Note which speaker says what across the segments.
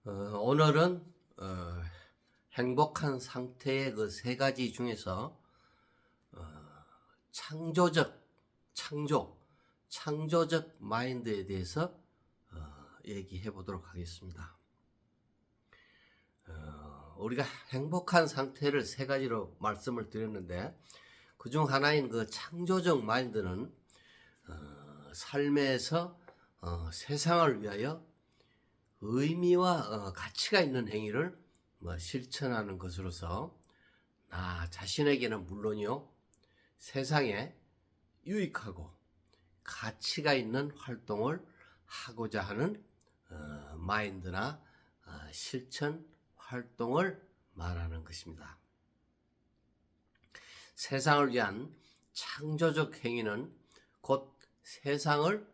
Speaker 1: 오늘은 행복한 상태의 그 세 가지 중에서 창조적 마인드에 대해서 얘기해 보도록 하겠습니다. 우리가 행복한 상태를 세 가지로 말씀을 드렸는데, 그중 하나인 그 창조적 마인드는 삶에서 세상을 위하여 의미와 가치가 있는 행위를 실천하는 것으로서 나 자신에게는 물론이요, 세상에 유익하고 가치가 있는 활동을 하고자 하는 마인드나 실천 활동을 말하는 것입니다. 세상을 위한 창조적 행위는 곧 세상을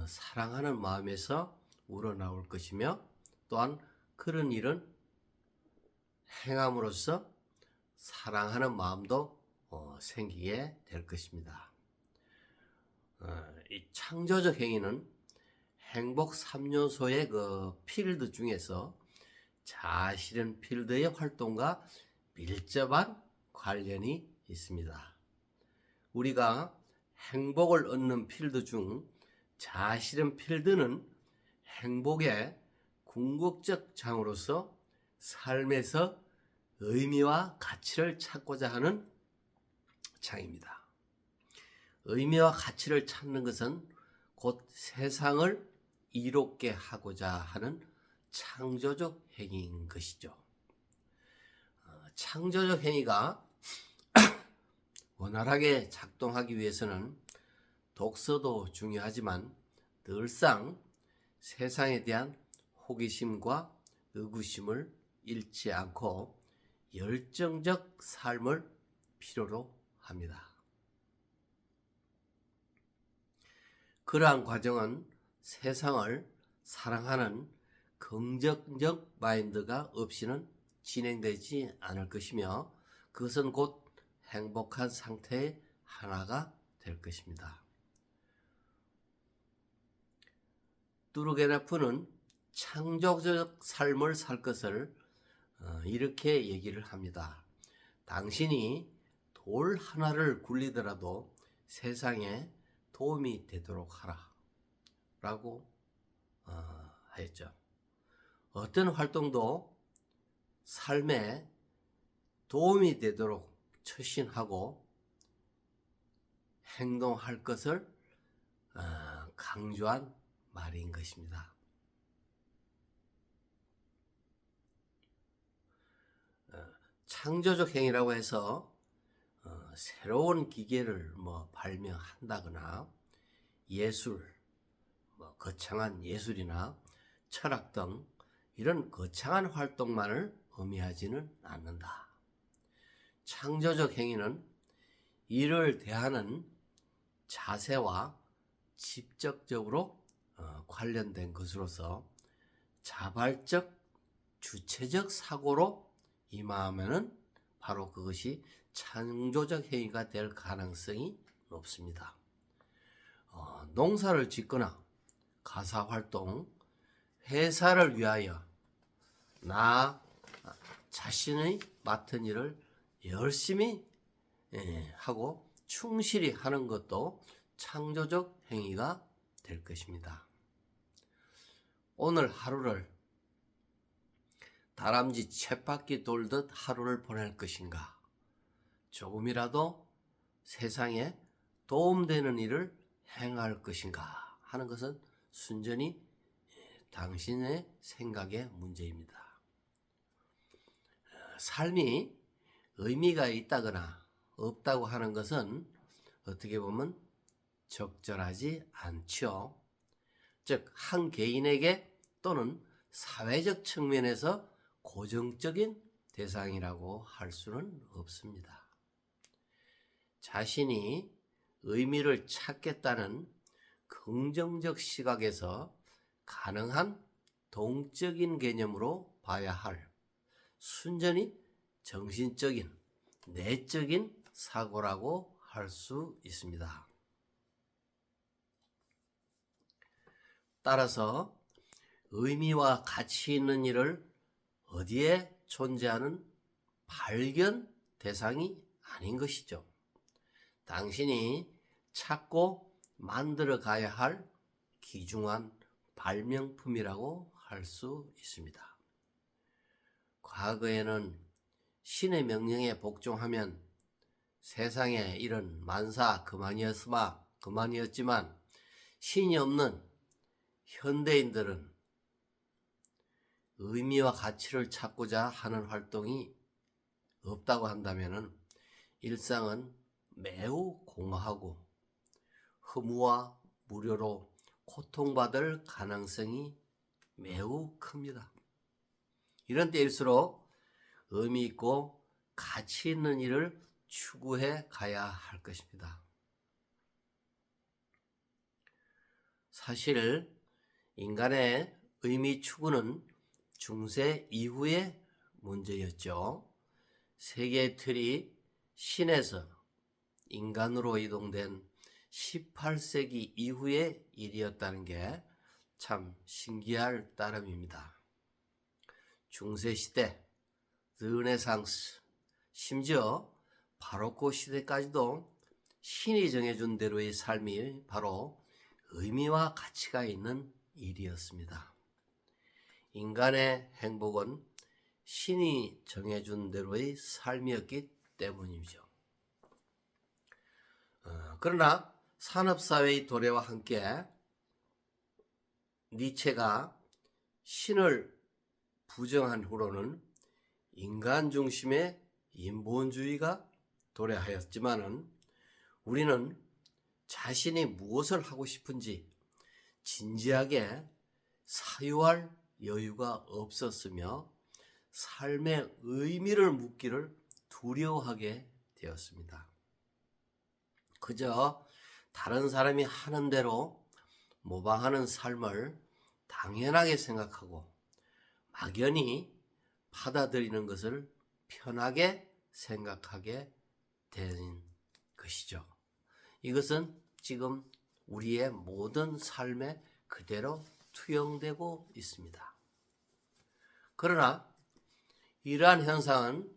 Speaker 1: 사랑하는 마음에서 우러나올 것이며, 또한 그런 일은 행함으로써 사랑하는 마음도 생기게 될 것입니다. 이 창조적 행위는 행복 3요소의 그 필드 중에서 자아실현 필드의 활동과 밀접한 관련이 있습니다. 우리가 행복을 얻는 필드 중 자아실현 필드는 행복의 궁극적 장으로서 삶에서 의미와 가치를 찾고자 하는 장입니다. 의미와 가치를 찾는 것은 곧 세상을 이롭게 하고자 하는 창조적 행위인 것이죠. 창조적 행위가 원활하게 작동하기 위해서는 독서도 중요하지만 늘상 세상에 대한 호기심과 의구심을 잃지 않고 열정적 삶을 필요로 합니다. 그러한 과정은 세상을 사랑하는 긍정적 마인드가 없이는 진행되지 않을 것이며, 그것은 곧 행복한 상태의 하나가 될 것입니다. 뚜르게네프는 창조적 삶을 살 것을 이렇게 얘기를 합니다. 당신이 돌 하나를 굴리더라도 세상에 도움이 되도록 하라 라고 하였죠. 어떤 활동도 삶에 도움이 되도록 처신하고 행동할 것을 강조한 말인 것입니다. 창조적 행위라고 해서 새로운 기계를 발명한다거나 예술, 거창한 예술이나 철학 등 이런 거창한 활동만을 의미하지는 않는다. 창조적 행위는 이를 대하는 자세와 직접적으로 관련된 것으로서 자발적, 주체적 사고로 임하면은 바로 그것이 창조적 행위가 될 가능성이 높습니다. 농사를 짓거나 가사활동, 회사를 위하여 나 자신의 맡은 일을 열심히 하고 충실히 하는 것도 창조적 행위가 될 것입니다. 오늘 하루를 다람쥐 쳇바퀴 돌듯 하루를 보낼 것인가? 조금이라도 세상에 도움되는 일을 행할 것인가 하는 것은 순전히 당신의 생각의 문제입니다. 삶이 의미가 있다거나 없다고 하는 것은 어떻게 보면 적절하지 않죠. 즉, 한 개인에게 또는 사회적 측면에서 고정적인 대상이라고 할 수는 없습니다. 자신이 의미를 찾겠다는 긍정적 시각에서 가능한 동적인 개념으로 봐야 할 순전히 정신적인, 내적인 사고라고 할 수 있습니다. 따라서 의미와 가치 있는 일을 어디에 존재하는 발견 대상이 아닌 것이죠. 당신이 찾고 만들어 가야 할 귀중한 발명품이라고 할 수 있습니다. 과거에는 신의 명령에 복종하면 세상에 이런 만사 그만이었지만 신이 없는 현대인들은 의미와 가치를 찾고자 하는 활동이 없다고 한다면 일상은 매우 공허하고 허무와 무료로 고통받을 가능성이 매우 큽니다. 이런 때일수록 의미 있고 가치 있는 일을 추구해 가야 할 것입니다. 사실 인간의 의미 추구는 중세 이후의 문제였죠. 세계의 틀이 신에서 인간으로 이동된 18세기 이후의 일이었다는 게 참 신기할 따름입니다. 중세시대, 르네상스, 심지어 바로크 시대까지도 신이 정해준 대로의 삶이 바로 의미와 가치가 있는 일이었습니다. 인간의 행복은 신이 정해준 대로의 삶이었기 때문이죠. 그러나 산업사회의 도래와 함께 니체가 신을 부정한 후로는 인간 중심의 인본주의가 도래하였지만은 우리는 자신이 무엇을 하고 싶은지 진지하게 사유할 여유가 없었으며 삶의 의미를 묻기를 두려워하게 되었습니다. 그저 다른 사람이 하는 대로 모방하는 삶을 당연하게 생각하고 막연히 받아들이는 것을 편하게 생각하게 된 것이죠. 이것은 지금 우리의 모든 삶에 그대로 투영되고 있습니다. 그러나 이러한 현상은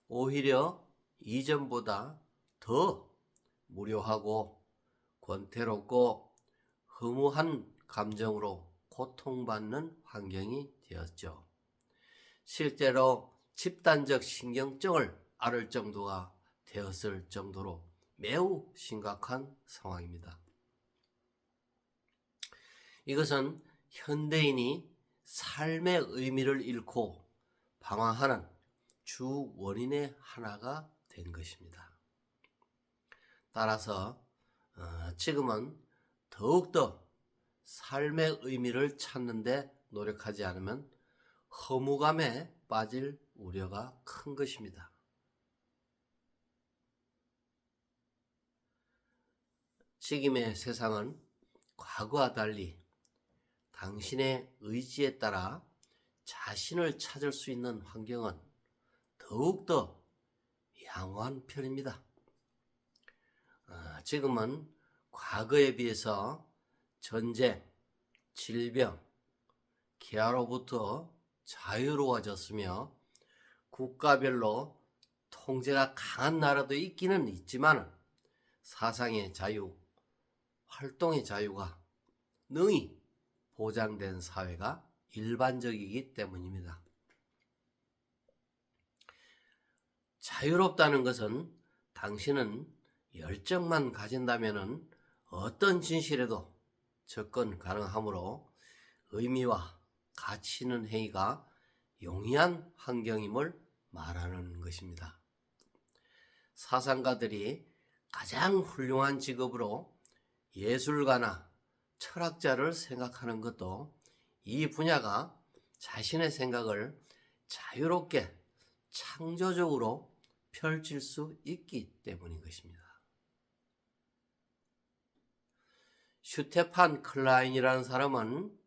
Speaker 1: 오히려 이전보다 더 무료하고 권태롭고 허무한 감정으로 고통받는 환경이 되었죠. 실제로 집단적 신경증을 앓을 정도가 되었을 정도로 매우 심각한 상황입니다. 이것은 현대인이 삶의 의미를 잃고 방황하는 주 원인의 하나가 된 것입니다. 따라서 지금은 더욱더 삶의 의미를 찾는 데 노력하지 않으면 허무감에 빠질 우려가 큰 것입니다. 지금의 세상은 과거와 달리 당신의 의지에 따라 자신을 찾을 수 있는 환경은 더욱더 양호한 편입니다. 지금은 과거에 비해서 전쟁, 질병, 기아로부터 자유로워졌으며 국가별로 통제가 강한 나라도 있기는 있지만 사상의 자유, 활동의 자유가 능히 보장된 사회가 일반적이기 때문입니다. 자유롭다는 것은 당신은 열정만 가진다면 어떤 진실에도 접근 가능하므로 의미와 가치 있는 행위가 용이한 환경임을 말하는 것입니다. 사상가들이 가장 훌륭한 직업으로 예술가나 철학자를 생각하는 것도 이 분야가 자신의 생각을 자유롭게 창조적으로 펼칠 수 있기 때문인 것입니다. 슈테판 클라인이라는 사람은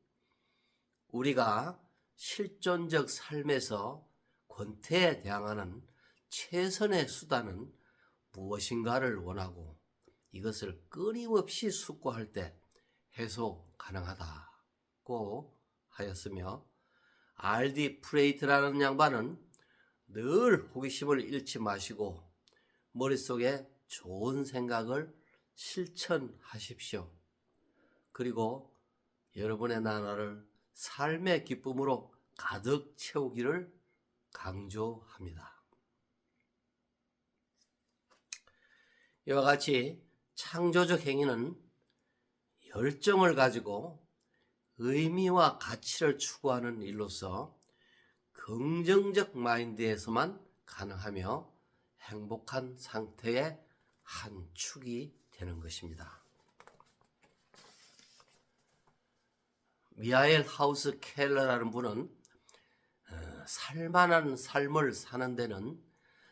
Speaker 1: 우리가 실존적 삶에서 권태에 대항하는 최선의 수단은 무엇인가를 원하고 이것을 끊임없이 숙고할 때 해소 가능하다고 하였으며 R.D. 프레이트라는 양반은 늘 호기심을 잃지 마시고 머릿속에 좋은 생각을 실천하십시오. 그리고 여러분의 나라를 삶의 기쁨으로 가득 채우기를 강조합니다. 이와 같이 창조적 행위는 열정을 가지고 의미와 가치를 추구하는 일로서 긍정적 마인드에서만 가능하며 행복한 상태의 한 축이 되는 것입니다. 미하엘 하우스 켈러라는 분은 살만한 삶을 사는 데는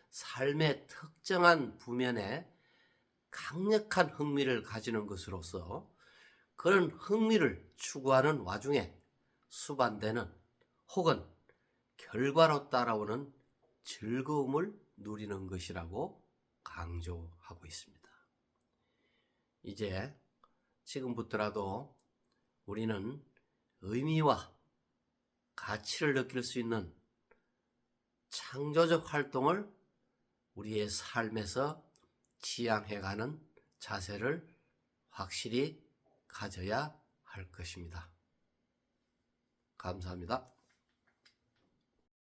Speaker 1: 삶의 특정한 부면에 강력한 흥미를 가지는 것으로서 그런 흥미를 추구하는 와중에 수반되는 혹은 결과로 따라오는 즐거움을 누리는 것이라고 강조하고 있습니다. 이제 지금부터라도 우리는 의미와 가치를 느낄 수 있는 창조적 활동을 우리의 삶에서 지향해가는 자세를 확실히 가져야 할 것입니다. 감사합니다.